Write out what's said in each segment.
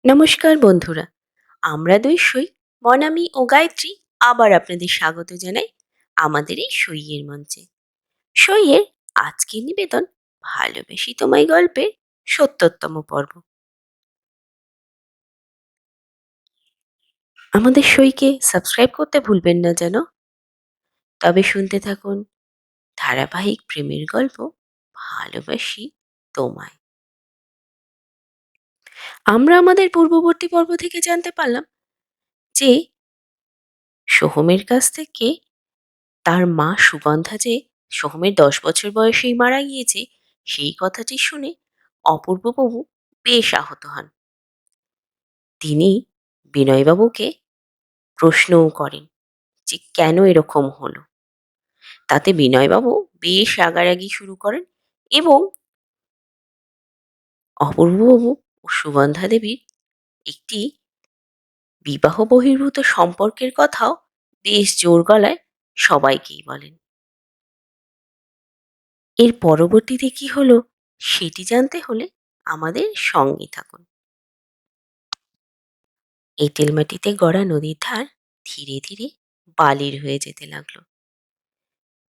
নমস্কার বন্ধুরা, আমরা দুই সই মনামি ও গায়ত্রী আবার আপনাদের স্বাগত জানাই আমাদের এই সইয়ের মঞ্চে। সইয়ের আজকের নিবেদন ভালোবেসি তোমায় গল্পের ৭০তম পর্ব। আমাদের সইকে সাবস্ক্রাইব করতে ভুলবেন না যেন। তবে শুনতে থাকুন ধারাবাহিক প্রেমের গল্প ভালোবাসি তোমায়। আমরা আমাদের পূর্ববর্তী পর্ব থেকে জানতে পারলাম যে সোহমের কাছ থেকে তার মা সুগন্ধা যে সোহমের ১০ বছর বয়সেই মারা গিয়েছে সেই কথাটি শুনে অপূর্ববাবু বেশ আহত হন। তিনি বিনয়বাবুকে প্রশ্নও করেন যে কেন এরকম হলো। তাতে বিনয়বাবু বেশ রাগারাগি শুরু করেন এবং অপূর্ববাবু ও সুগন্ধা দেবীর একটি বিবাহ বহির্ভূত সম্পর্কের কথাও বেশ জোর গলায় সবাইকেই বলেন। এর পরবর্তীতে কি হলো সেটি জানতে হলে আমাদের সঙ্গে থাকুন। এঁটেল মাটিতে গড়া নদীর ধার ধীরে ধীরে বালির হয়ে যেতে লাগলো।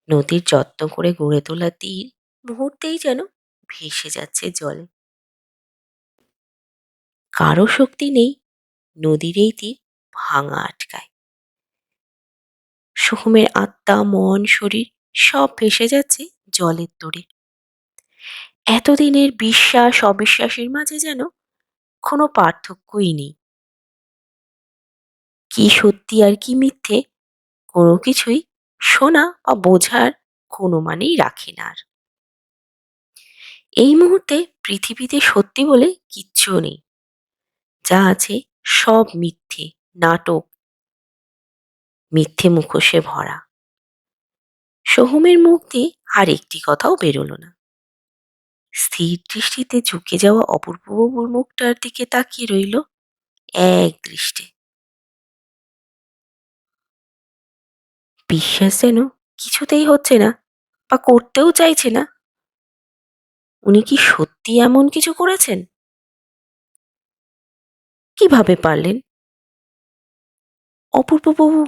নদীর যত্ন করে গড়ে তোলা তীর মুহূর্তেই যেন ভেসে যাচ্ছে জলে। কারো শক্তি নেই নদীর এই তীর ভাঙা আটকায়। সোহমের আত্মা, মন, শরীর সব ভেসে যাচ্ছে জলের তোড়ে। এতদিনের বিশ্বাস অবিশ্বাসের মাঝে যেন কোনো পার্থক্যই নেই। কি সত্যি আর কি মিথ্যে কোনো কিছুই শোনা বা বোঝার কোনো মানেই রাখে না আর। এই মুহূর্তে পৃথিবীতে সত্যি বলে কিচ্ছু নেই। যা আছে সব মিথ্যে, নাটক, মিথ্যে মুখোশে ভরা। সোহমের মুখ দিয়ে আর একটি কথাও বেরোলো না। স্থির দৃষ্টিতে ঝুঁকে যাওয়া অপূর্ববাবুর মুখটার দিকে তাকিয়ে রইল এক দৃষ্টে। বিশ্বাস যেন কিছুতেই হচ্ছে না বা করতেও চাইছে না। উনি কি সত্যি এমন কিছু করেছেন? কিভাবে পারলেন? অপূর্ববাবু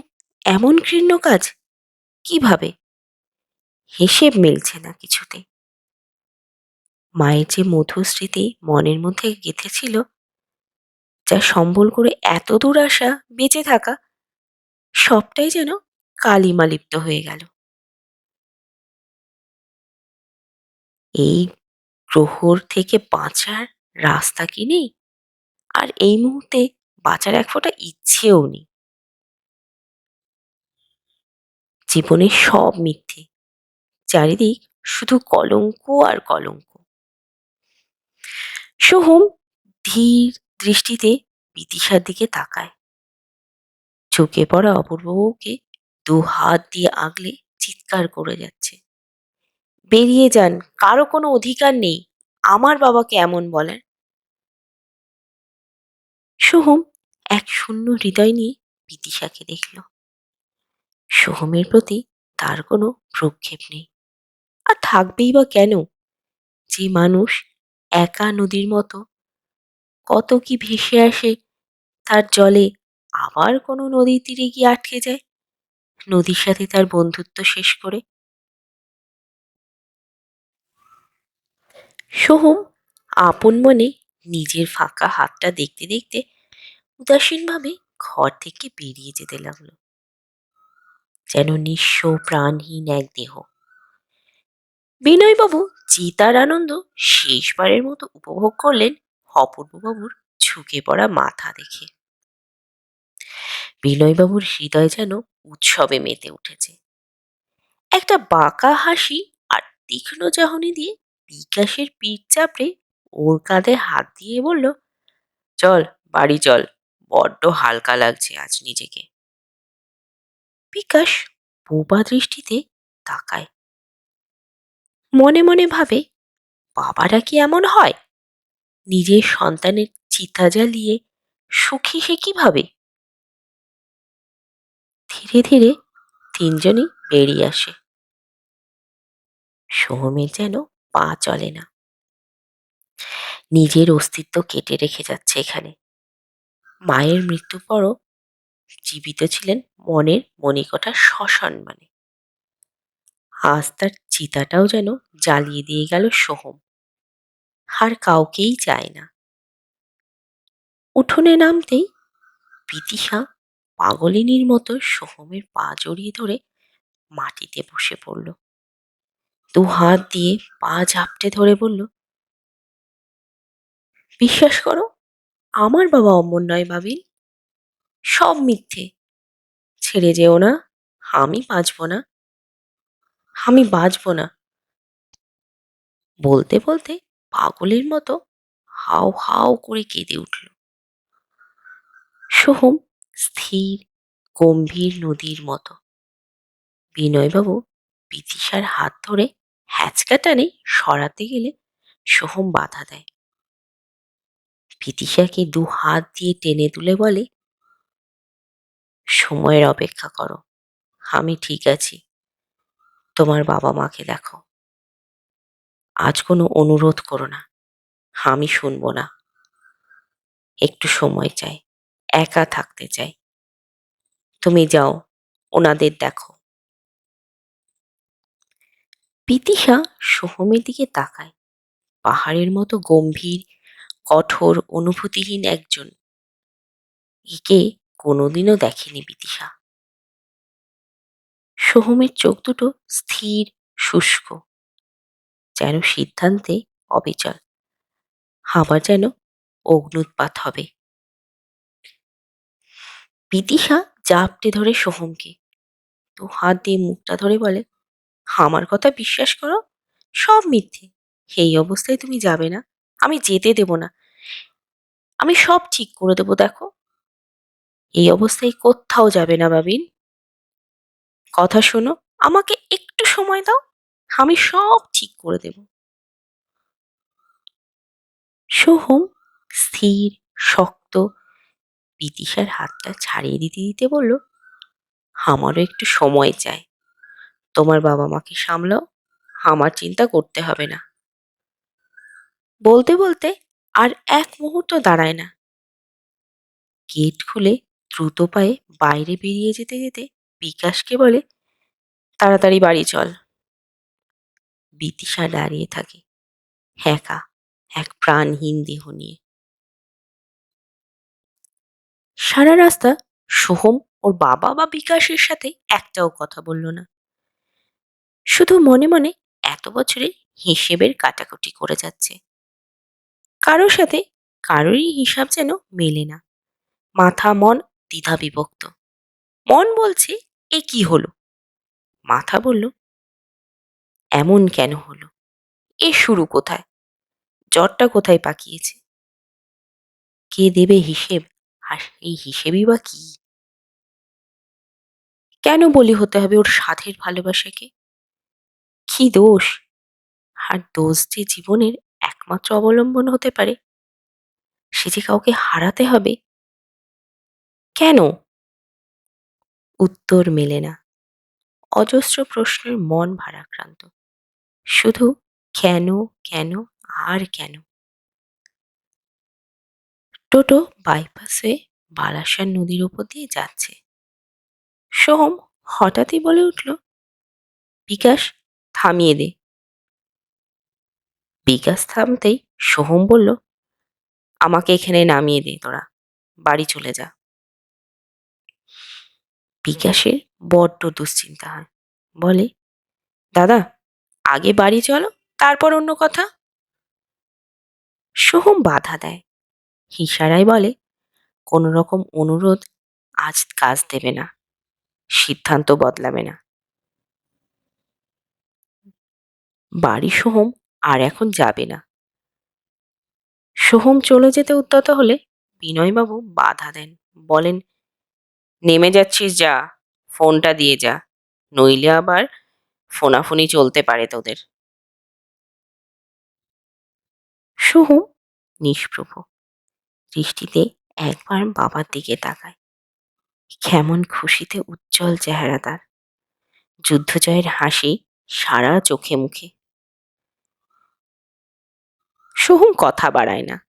এমন ঘৃণ্য কাজ কিভাবে? হিসেব মিলছে না কিছুতে। মায়ের যে মধুর স্মৃতি মনের মধ্যে গেঁথেছিল, যা সম্বল করে এত দূর আসা, বেঁচে থাকা, সবটাই যেন কালিমালিপ্ত হয়ে গেল। এই গ্রহর থেকে বাঁচার রাস্তা কি নেই? আর এই মুহূর্তে বাঁচার এক ফোঁটা ইচ্ছেও নেই। জীবনের সব মিথ্যে, চারিদিক শুধু কলঙ্ক আর কলঙ্ক। সোহম ধীর দৃষ্টিতে বিদিশার দিকে তাকায়। ঝুঁকে পড়া অপূর্ববাবুকে দু হাত দিয়ে আগলে চিৎকার করে যাচ্ছে, বেরিয়ে যান, কারো কোনো অধিকার নেই আমার বাবাকে এমন বলার। সোহম এক শূন্য হৃদয় নিয়ে বিদিশাকে দেখল। সোহমের প্রতি তার কোনো ভ্রুক্ষেপ নেই, আর থাকবেই বা কেন? যে মানুষ একা নদীর মতো কত কি ভেসে আসে তার জলে, আবার কোনো নদীর তীরে গিয়ে আটকে যায় নদীর সাথে তার বন্ধুত্ব শেষ করে। সোহম আপন মনে নিজের ফাঁকা হাতটা দেখতে দেখতে উদাসীনভাবে ঘর থেকে বেরিয়ে যেতে লাগলো, যেন নিঃস্ব প্রাণহীন এক দেহ। বিনয়বাবু চিতার আনন্দ শেষবারের মতো উপভোগ করলেন অপূর্ববাবুর ঝুঁকে পড়া মাথা দেখে। বিনয়বাবুর হৃদয় যেন উৎসবে মেতে উঠেছে। একটা বাঁকা হাসি আর তীক্ষ্ণ চাহনি দিয়ে বিকাশের পিঠ চাপড়ে ওর কাঁধে হাত দিয়ে বলল, চল বাড়ি চল, বড্ড হালকা লাগছে আজ নিজেকে। বিকাশ বোবা দৃষ্টিতে তাকায়। মনে মনে ভাবে, বাবারা কি এমন হয়? নিজের সন্তানের চিতা জ্বালিয়ে সুখী সে কিভাবে? ধীরে ধীরে তিনজনই বেরিয়ে আসে। সোহমের যেন পা চলে না, নিজের অস্তিত্ব কেটে রেখে যাচ্ছে এখানে। মায়ের মৃত্যুর পরও জীবিত ছিলেন মনের মণিকোঠা শ্মশান মানে। আজ তার চিতাটাও যেন জ্বালিয়ে দিয়ে গেল সোহম। আর কাউকেই চায় না। উঠোনে নামতেই বিদিশা পাগলিনীর মতো সোহমের পা জড়িয়ে ধরে মাটিতে বসে পড়ল। দু হাত দিয়ে পা ঝাপটে ধরে বলল, বিশ্বাস করো, আমার বাবা অমর নয় বাবিন। সব মিথ্যে। ছেড়ে যেও না। আমি বাঁচব না। আমি বাঁচব না। বলতে বলতে পাগলের মতো হাউ হাউ করে কেঁদে উঠল। সোহম স্থির গম্ভীর নদীর মতো। বিনয়বাবু বিদিশার হাত ধরে হ্যাচকা টানে সরাতে গেলে সোহম বাধা দেয়। বিদিশাকে দু হাত দিয়ে টেনে তুলে বলে, সময়ের অপেক্ষা করো। আমি ঠিক আছি। তোমার বাবা মাকে দেখো। আজ কোনো অনুরোধ করো না। আমি শুনবো না। একটু সময় চাই। একা থাকতে চাই। তুমি যাও, ওনাদের দেখো। বিদিশা সোহমের দিকে তাকায়। পাহাড়ের মতো গম্ভীর, কঠোর, অনুভূতিহীন একজন। একে কোনোদিনও দেখেনি বিদিশা। সোহমের চোখ দুটো স্থির, শুষ্ক, যেন সিদ্ধান্তে অবিচল। আবার যেন অগ্ন্যুৎপাত হবে। বিদিশা জাপটে ধরে সোহমকে, তো হাত দিয়ে মুখটা ধরে বলে, আমার কথা বিশ্বাস করো, সব মিথ্যে। এই অবস্থায় তুমি যাবে না। আমি যেতে দেব না। আমি সব ঠিক করে দেবো, দেখো। এই অবস্থায় কোত্থাও যাবে না বাবিন। কথা শোনো, আমাকে একটু সময় দাও। আমি সব ঠিক করে দেব। সোহম স্থির, শক্ত বিদিশার হাতটা ছাড়িয়ে দিতে দিতে বলল, আমারও একটু সময় চাই। তোমার বাবা মাকে সামলাও। আমার চিন্তা করতে হবে না। বলতে বলতে আর এক মুহূর্ত দাঁড়ায় না। গেট খুলে দ্রুত পায়ে বাইরে বেরিয়ে যেতে যেতে বিকাশকে বলে, তাড়াতাড়ি বাড়ি চল। বিদিশা দাঁড়িয়ে থাকে একা, এক প্রাণহীন দেহ নিয়ে। সারা রাস্তা সোহম ওর বাবা বা বিকাশের সাথে একটাও কথা বলল না। শুধু মনে মনে এত বছরে হিসেবের কাটাকুটি করে যাচ্ছে। কারোর সাথে কারোরই হিসাব যেন মেলে না। মাথা মন দ্বিধা বিভক্ত। মন বলছে, এ কি হলো? মাথা বলল, এমন কেন হলো? এ শুরু কোথায়? জ্বরটা কোথায় পাকিয়েছে? কে দেবে হিসেব? আর এই হিসেবই বা কি? কেন বলি হতে হবে ওর সাধের ভালোবাসাকে? কি দোষ? আর দোষ যে জীবনের একমাত্র অবলম্বন হতে পারে, সে যে কাউকে হারাতে হবে? কেন? উত্তর মেলে না। অজস্র প্রশ্নের মন ভারাক্রান্ত। শুধু কেন, কেন, আর কেন? টোটো বাইপাস হয়ে বালাসন নদীর উপর দিয়ে যাচ্ছে। সোহম হঠাৎই বলে উঠল, বিকাশ, থামিয়ে দে। বিকাশ থামতেই সোহম বলল, আমাকে এখানে নামিয়ে দে তোরা। বাড়ি চলে যা। বিকাশের বড্ড দুশ্চিন্তা হয়। বলে, দাদা, আগে বাড়ি চলো, তারপর অন্য কথা। সোহম বাধা দেয়। ইশারায় বলে, কোনো রকম অনুরোধ আজ কাজ দেবে না। সিদ্ধান্ত বদলাবে না। বাড়ি সোহম আর এখন যাবে না। সোহম চলে যেতে উদ্যত হলে বিনয়বাবু বাধা দেন। বলেন, নেমে যাচ্ছিস যা, ফোনটা দিয়ে যা, নইলে আবার ফোনাফুনি চলতে পারে তোদের। সোহম নিষ্প্রভ দৃষ্টিতে একবার বাবার দিকে তাকায়। কেমন খুশিতে উজ্জ্বল চেহারা তার। যুদ্ধজয়ের হাসি সারা চোখে মুখে। সোহম কথা বাড়ায় না।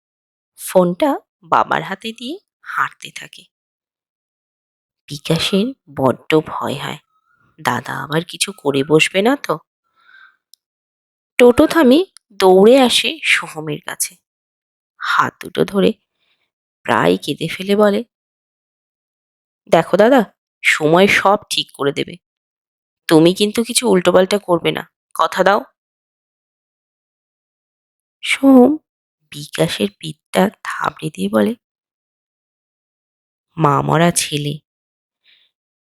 ফোনটা বাবার হাতে দিয়ে হাঁটতে থাকে। বিকাশের বড্ড ভয় হয়, দাদা আবার কিছু করে বসবে না তো। টোটো থামিয়ে দৌড়ে আসে সোহমের কাছে, হাত দুটো ধরে প্রায় কেঁদে ফেলে বলে, দেখো দাদা, সময় সব ঠিক করে দেবে। তুমি কিন্তু কিছু উল্টোপাল্টা করবে না, কথা দাও। সোহম বিকাশের পিঠটা থাবড়ে দিয়ে বলে, মা মরা ছেলে,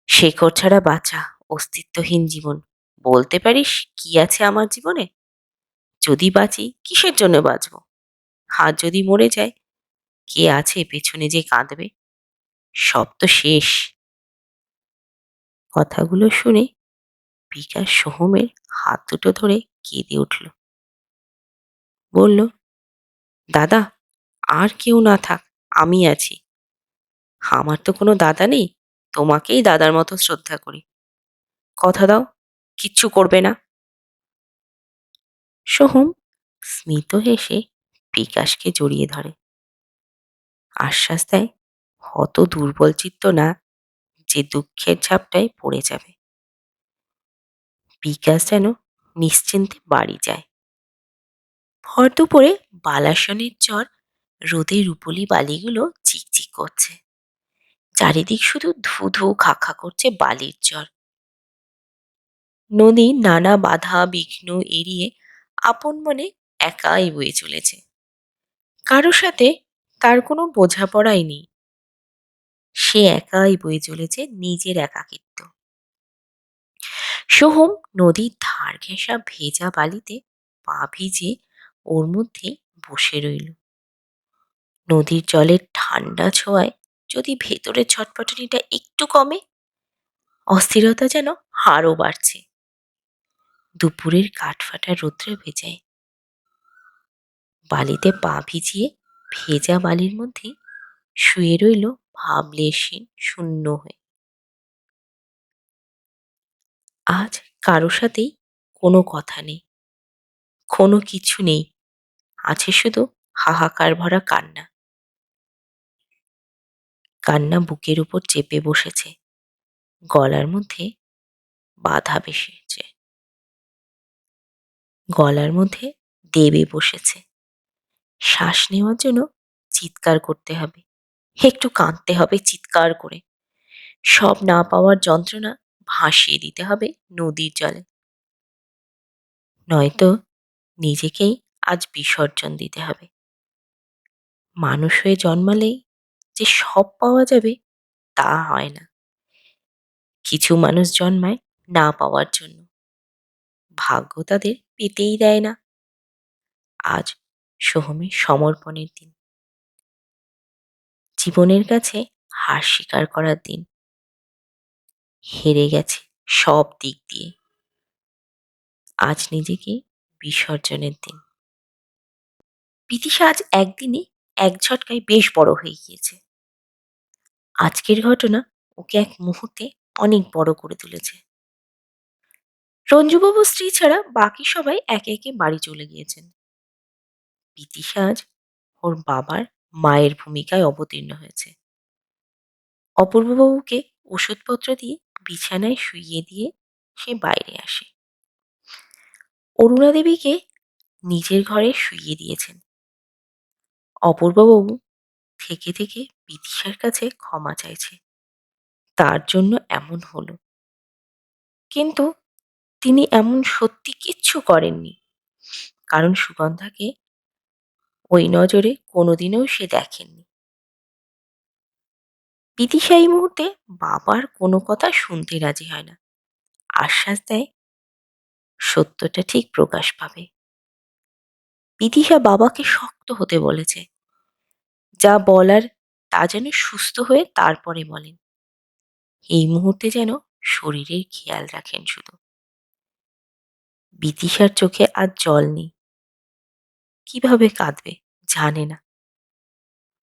শেকড় ছাড়া বাঁচা, অস্তিত্বহীন জীবন। বলতে পারিস কি আছে আমার জীবনে? যদি বাঁচি কিসের জন্য বাঁচবো? আর যদি মরে যায়, কে আছে পেছনে যে কাঁদবে? সব তো শেষ। কথাগুলো শুনে বিকাশ সোহমের হাত দুটো ধরে কেঁদে উঠল। বলল, দাদা, আর কেউ না থাক, আমি আছি। আমার তো কোনো দাদা নেই, তোমাকেই দাদার মতো শ্রদ্ধা করি। কথা দাও, কিচ্ছু করবে না। সোহম স্মিত হেসে বিকাশকে জড়িয়ে ধরে, আশ্বাস দেয়, অত দুর্বল চিত্ত না যে দুঃখের ঝাপটায় পড়ে যাবে। বিকাশ যেন নিশ্চিন্তে বাড়ি যায়। ভর দুপুরে বালাসনের চর রোদে রুপোলি বালিগুলো চিকচিক করছে। চারিদিক শুধু ধু ধু খা খা করছে বালির চর। নদী নানা বাধা বিঘ্ন এড়িয়ে আপন মনে একাই বয়ে চলেছে। কারো সাথে তার কোনো বোঝাপড়াই নেই। সে একাই বয়ে চলেছে নিজের একাকিত্ব। সোহম নদীর ধার ঘেঁষা ভেজা বালিতে পা ভিজে ওর মধ্যে বসে রইল। নদীর জলের ঠান্ডা ছোঁয়ায় যদি ভেতরের ছটফটানিটা একটু কমে, অস্থিরতা যেন আরও বাড়ছে। দুপুরের কাঠফাটা রৌদ্রে ভেজায় বালিতে পা ভিজিয়ে ভেজা বালির মধ্যে শুয়ে রইল ভাবলেশহীন শূন্য হয়ে। আজ কারো সাথেই কোনো কথা নেই, কোনো কিছু নেই, আছে শুধু হাহাকার ভরা কান্না। কান্না বুকের উপর চেপে বসেছে, গলার মধ্যে বাধা বেসেছে, গলার মধ্যে দেবে বসেছে। শ্বাস নেওয়ার জন্য চিৎকার করতে হবে, একটু কাঁদতে হবে চিৎকার করে। সব না পাওয়ার যন্ত্রণা ভাসিয়ে দিতে হবে নদীর জলে। নয়তো নিজেকেই আজ বিসর্জন দিতে হবে। মানুষ হয়ে জন্মালেই যে সব পাওয়া যাবে তা হয় না। কিছু মানুষ জন্মায় না পাওয়ার জন্য, ভাগ্য তাদের পেতেই দেয় না। আজ সোহমের সমর্পণের দিন, জীবনের কাছে হার স্বীকার করার দিন। হেরে গেছে সব দিক দিয়ে, আজ নিজেকে বিসর্জনের দিন। বিদিশা আজ একদিনে এক ঝটকায় বেশ বড় হয়ে গিয়েছে। আজকের ঘটনা ওকে এক মুহূর্তে অনেক বড় করে তুলেছে। রঞ্জুবাবুর স্ত্রী ছাড়া বাকি সবাই একে একে বাড়ি চলে গিয়েছেন। বিদিশা আজ ওর বাবার মায়ের ভূমিকায় অবতীর্ণ হয়েছে। অপূর্ববাবুকে ওষুধপত্র দিয়ে বিছানায় শুইয়ে দিয়ে সে বাইরে আসে। অরুণা দেবীকে নিজের ঘরে শুইয়ে দিয়েছেন। অপূর্ববাবু থেকে থেকে বিদিশার কাছে ক্ষমা চাইছে, তার জন্য এমন হলো। কিন্তু তিনি এমন সত্যি কিচ্ছু করেননি, কারণ সুগন্ধাকে ওই নজরে কোনোদিনও সে দেখেননি। বিদিশা এই মুহূর্তে বাবার কোনো কথা শুনতে রাজি হয় না, আশ্বাস দেয় সত্যটা ঠিক প্রকাশ পাবে। বিদিশা বাবাকে শক্ত হতে বলেছে, যা বলার তা যেন সুস্থ হয়ে তারপরে বলেন। এই মুহূর্তে যেন শরীরের খেয়াল রাখেন শুধু। বিদিশার চোখে আর জল নেই, কিভাবে কাঁদবে জানে না।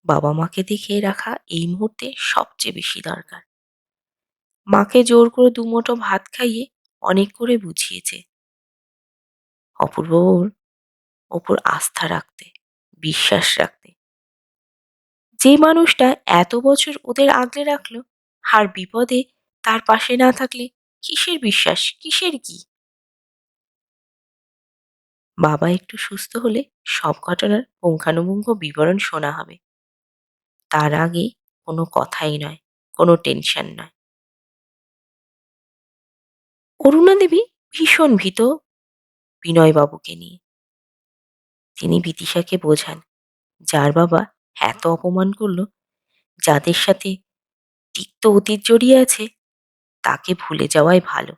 বাবা মাকে দেখে রাখা এই মুহূর্তে সবচেয়ে বেশি দরকার। মাকে জোর করে দুমুঠো ভাত খাইয়ে অনেক করে বুঝিয়েছে অপূর্বর ওপর আস্থা রাখতে, বিশ্বাস রাখতে। যে মানুষটা এত বছর ওদের আগলে রাখলো, আর বিপদে তার পাশে না থাকলে কিসের বিশ্বাস, কিসের কি? বাবা একটু সুস্থ হলে সব ঘটনার পুঙ্খানুপুঙ্খ বিবরণ শোনা হবে। তার আগে কোনো কথাই নয়, কোনো টেনশন নয়। অরুণা দেবী ভীষণ ভীত বিনয়বাবুকে নিয়ে। তিনি বিদিশাকে বোঝান, যার বাবা এত অপমান করলো, যাদের সাথে তিক্ত অতীত জড়িয়ে আছে, তাকে ভুলে যাওয়াই ভালো।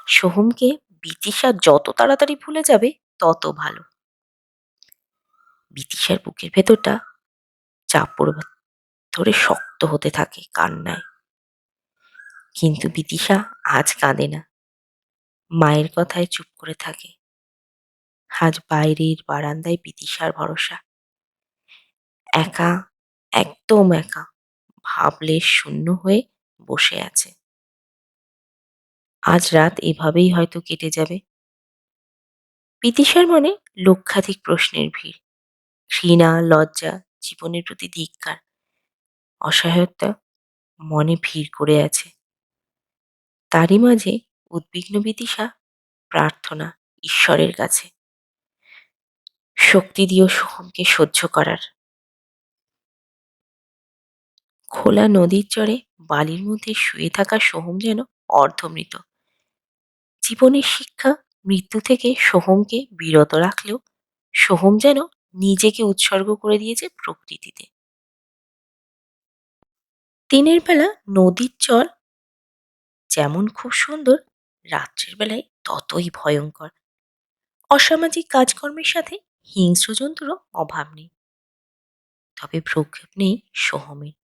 সোহমকে বিদিশা যত তাড়াতাড়ি ভুলে যাবে তত ভালো। বিদিশার বুকের ভেতরটা চাপড় ধরে শক্ত হতে থাকে কান্নায়। কিন্তু বিদিশা আজ কাঁদে না, মায়ের কথায় চুপ করে থাকে। আজ বাইরের বারান্দায় বিদিশার ভরসা। একা, একদম একা, ভাবলে শূন্য হয়ে বসে আছে। আজ রাত এভাবেই হয়তো কেটে যাবে। বিদিশার মনে লক্ষাধিক প্রশ্নের ভিড়, ঘৃণা, লজ্জা, জীবনের প্রতি ধিক্কার, অসহায়তা মনে ভিড় করে আছে। তারই মাঝে উদ্বিগ্ন বিদিশা প্রার্থনা ঈশ্বরের কাছে, শক্তি দিও সোহমকে সহ্য করার। খোলা নদীর চরে বালির মধ্যে শুয়ে থাকা সোহম যেন অর্ধমৃত। জীবনের শিক্ষা মৃত্যু থেকে সোহমকে বিরত রাখলেও সোহম যেন নিজেকে উৎসর্গ করে দিয়েছে প্রকৃতিতে। দিনের বেলা নদীর জল যেমন খুব সুন্দর, রাত্রের বেলায় ততই ভয়ঙ্কর। অসামাজিক কাজকর্মের সাথে হিংস্র জন্তুরও অভাব নেই। তবে ভ্রুক্ষেপ নেই সোহমের,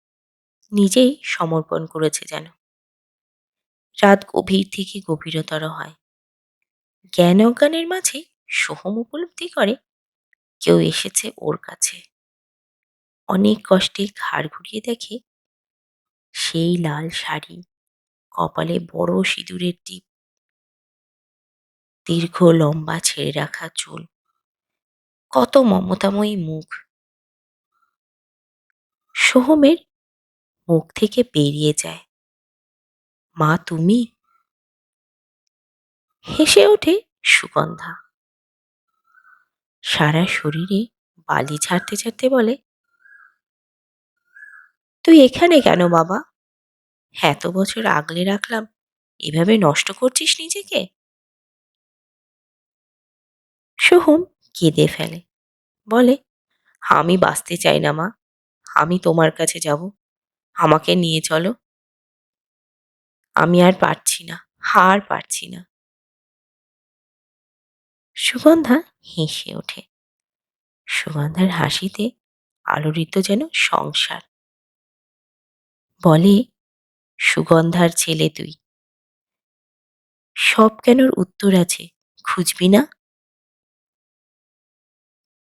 নিজেই সমর্পণ করেছে যেন। রাত গভীর থেকে গভীরতর হয়। জ্ঞান অজ্ঞানের মাঝে সোহম উপলব্ধি করে কেউ এসেছে ওর কাছে। অনেক কষ্টে ঘাড় ঘুরিয়ে দেখে সেই লাল শাড়ি, কপালে বড় সিঁদুরের টিপ, দীর্ঘ লম্বা ছেড়ে রাখা চুল, কত মমতাময়ী মুখ। সোহমের মুখ থেকে বেরিয়ে যায়, মা তুমি? হেসে ওঠে সুগন্ধা। সারা শরীরে বালি ছাড়তে ছাড়তে বলে, তুই এখানে কেন বাবা? এত বছর আগলে রাখলাম, এভাবে নষ্ট করছিস নিজেকে? সোহম কেঁদে ফেলে, বলে, আমি বাঁচতে চাই না মা, আমি তোমার কাছে যাব, আমাকে নিয়ে চলো। আমি আর পারছি না, আর পারছি না। সুগন্ধা হেসে ওঠে। সুগন্ধার হাসিতে আলোড়িত যেন সংসার। বলে, সুগন্ধার ছেলে তুই, সব কেনর উত্তর আছে, খুঁজবি না?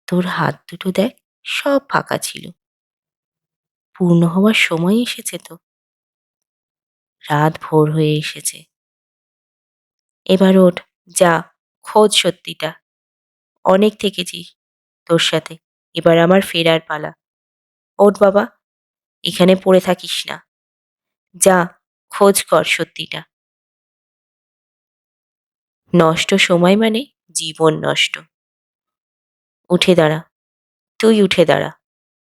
তোর হাত দুটো দেখ, সব ফাঁকা ছিল, পূর্ণ হওয়ার সময় এসেছে তো। রাত ভোর হয়ে এসেছে, এবার ওঠ, যা, খোঁজ সত্যিটা। অনেক থেকেছিস তোর সাথে, এবার আমার ফেরার পালা। ওঠ বাবা, এখানে পড়ে থাকিস না, যা, খোঁজ কর সত্যিটা। নষ্ট সময় মানে জীবন নষ্ট। উঠে দাঁড়া, তুই উঠে দাঁড়া।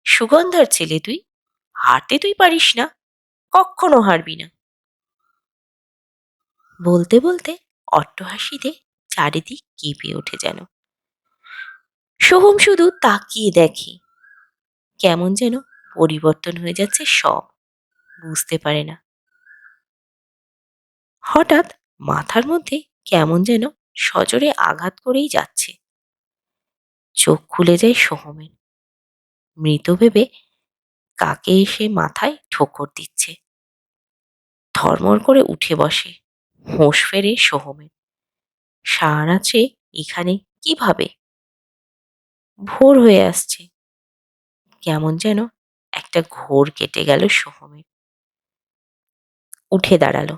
সুগন্ধার ছেলে তুই, হারতে তুই পারিস না, কখনো হারবি না। বলতে বলতে অট্টহাসিতে চারিদিক কেঁপে ওঠে যেন। সোহম শুধু তাকিয়ে দেখে, কেমন যেন পরিবর্তন হয়ে যাচ্ছে সব, বুঝতে পারে না। হঠাৎ মাথার মধ্যে কেমন যেন সজোরে আঘাত করেই যাচ্ছে। চোখ খুলে যায় সোহমের, মৃত ভেবে কাকে এসে মাথায় ঠোকর দিচ্ছে। ধর্মর করে উঠে বসে, হুঁশ ফেরে সোহমের। সারা রাত্রে এখানে কিভাবে? ভোর হয়ে আসছে, কেমন যেন একটা ঘোর কেটে গেল সোহমের। উঠে দাঁড়ালো,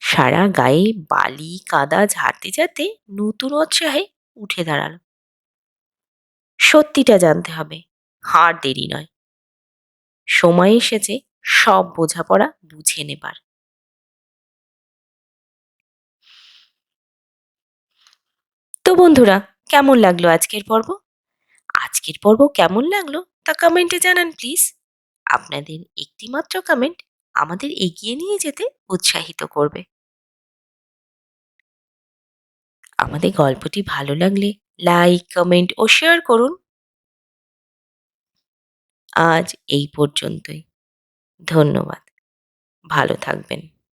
সারা গায়ে বালি কাদা ঝাড়তে ঝাড়তে নতুন উৎসাহে উঠে দাঁড়ালো। সত্যিটা জানতে হবে, আর দেরি নয়। সময় এসেছে সব বোঝাপড়া বুঝে নেবার। তো বন্ধুরা, কেমন লাগলো আজকের পর্ব? আজকের পর্ব কেমন লাগলো তা কমেন্টে জানান প্লিজ। আপনাদের একটিমাত্র কমেন্ট আমাদের এগিয়ে নিয়ে যেতে উৎসাহিত করবে। আমাদের গল্পটি ভালো লাগলে লাইক, কমেন্ট ও শেয়ার করুন। আজ এই পর্যন্তই। ধন্যবাদ। ভালো থাকবেন।